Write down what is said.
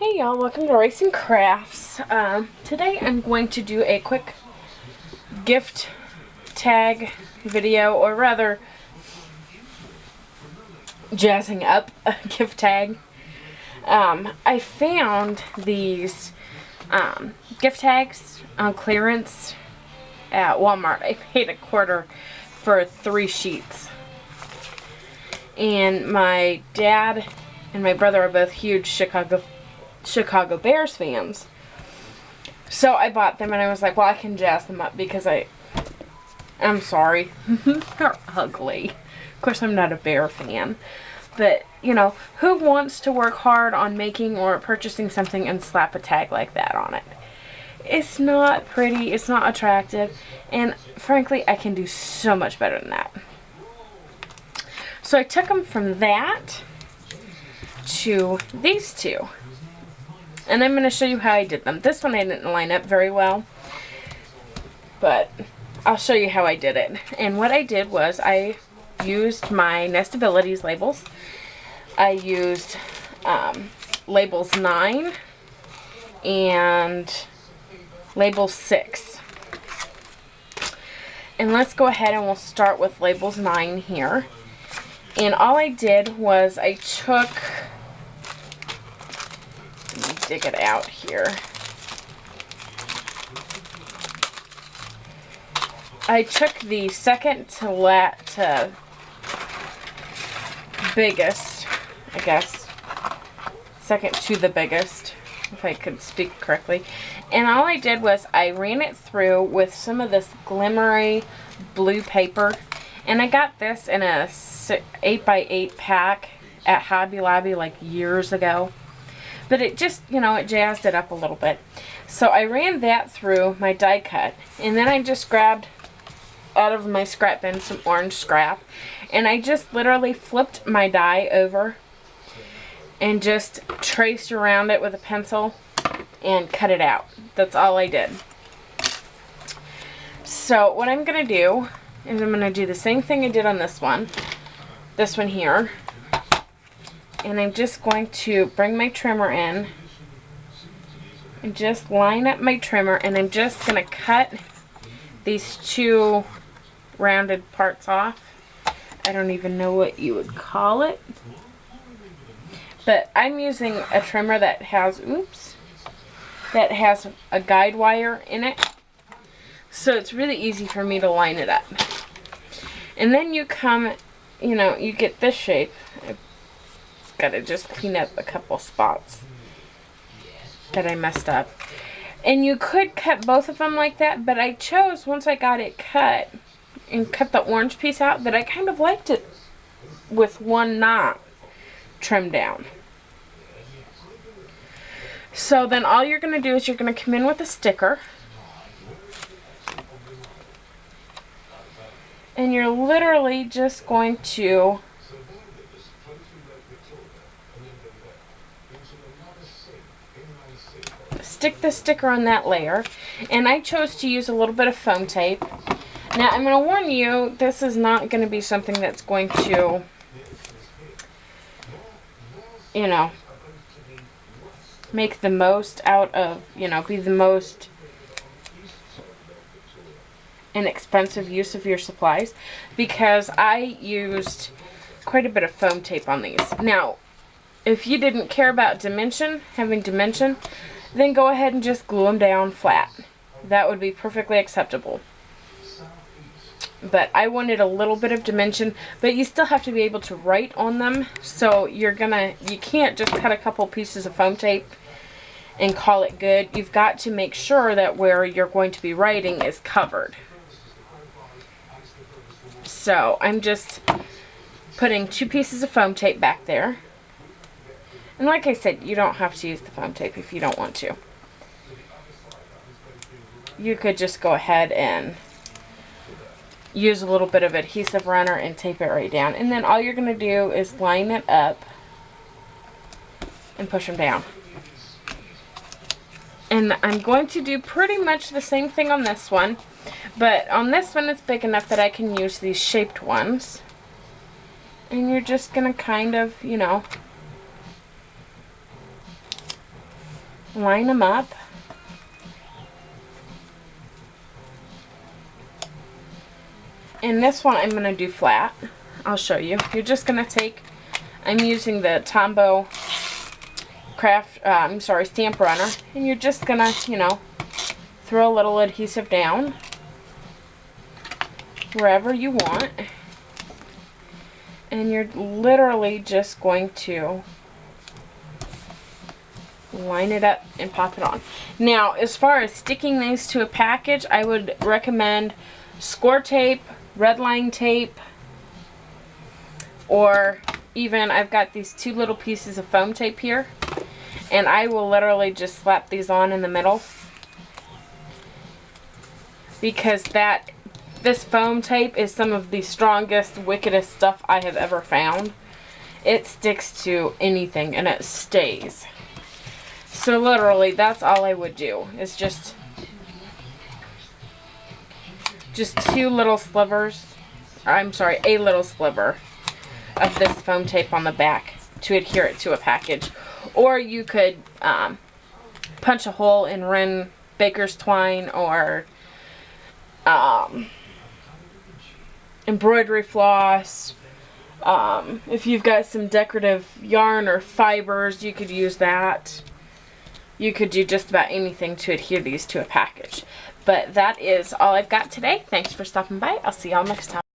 Hey y'all, welcome to Racing Crafts. Today I'm going to do a quick gift tag video, or rather jazzing up a gift tag. I found these gift tags on clearance at Walmart. I paid $1/4 for 3 sheets. And my dad and my brother are both huge Chicago Bears fans. So I bought them and I was like, well, I can jazz them up because I'm sorry. They're ugly. Of course, I'm not a Bear fan. But, you know, who wants to work hard on making or purchasing something and slap a tag like that on it? It's not pretty. It's not attractive. And frankly, I can do so much better than that. So I took them from that to these two. And I'm going to show you how I did them. This one I didn't line up very well, but I'll show you how I did it. And what I did was I used my Nestabilities labels. I used labels 9 and label 6. And let's go ahead and we'll start with labels 9 here. And all I did was I took... dig it out here. I took the second to biggest, I guess. Second to the biggest, if I could speak correctly. And all I did was I ran it through with some of this glimmery blue paper. And I got this in a 8x8 pack at Hobby Lobby like years ago. But it just, you know, it jazzed it up a little bit. So I ran that through my die cut. And then I just grabbed out of my scrap bin some orange scrap. And I just literally flipped my die over and just traced around it with a pencil and cut it out. That's all I did. So what I'm going to do is I'm going to do the same thing I did on this one here. And I'm just going to bring my trimmer in and just line up my trimmer, and I'm just going to cut these 2 rounded parts off. I don't even know what you would call it. But I'm using a trimmer that has, that has a guide wire in it. So it's really easy for me to line it up. And then you come, you know, you get this shape. Gotta just clean up a couple spots that I messed up. And you could cut both of them like that, but I chose, once I got it cut and cut the orange piece out, that I kind of liked it with one knot trimmed down. So then all you're going to do is you're going to come in with a sticker, and you're literally just going to stick the sticker on that layer. And I chose to use a little bit of foam tape. Now I'm going to warn you, this is not going to be something that's going to, you know, make the most out of, you know, be the most inexpensive use of your supplies, because I used quite a bit of foam tape on these. Now, if you didn't care about dimension, having dimension, then go ahead and just glue them down flat. That would be perfectly acceptable. But I wanted a little bit of dimension, but you still have to be able to write on them. So you can't just cut a couple pieces of foam tape and call it good. You've got to make sure that where you're going to be writing is covered. So I'm just putting 2 pieces of foam tape back there. And like I said, you don't have to use the foam tape if you don't want to. You could just go ahead and use a little bit of adhesive runner and tape it right down. And then all you're going to do is line it up and push them down. And I'm going to do pretty much the same thing on this one. But on this one, it's big enough that I can use these shaped ones. And you're just going to kind of, you know, line them up. And this one I'm going to do flat. I'll show you. You're just going to take, I'm using the Tombow Stamp Runner, and you're just going to, you know, throw a little adhesive down wherever you want. And you're literally just going to line it up and pop it on. Now, as far as sticking these to a package, I would recommend score tape, red line tape, or even I've got these 2 little pieces of foam tape here, and I will literally just slap these on in the middle, because this foam tape is some of the strongest, wickedest stuff I have ever found. It sticks to anything and it stays. So literally, that's all I would do, is just 2 little slivers, a little sliver of this foam tape on the back to adhere it to a package. Or you could punch a hole in Ren Baker's twine, or embroidery floss. If you've got some decorative yarn or fibers, you could use that. You could do just about anything to adhere these to a package. But that is all I've got today. Thanks for stopping by. I'll see y'all next time.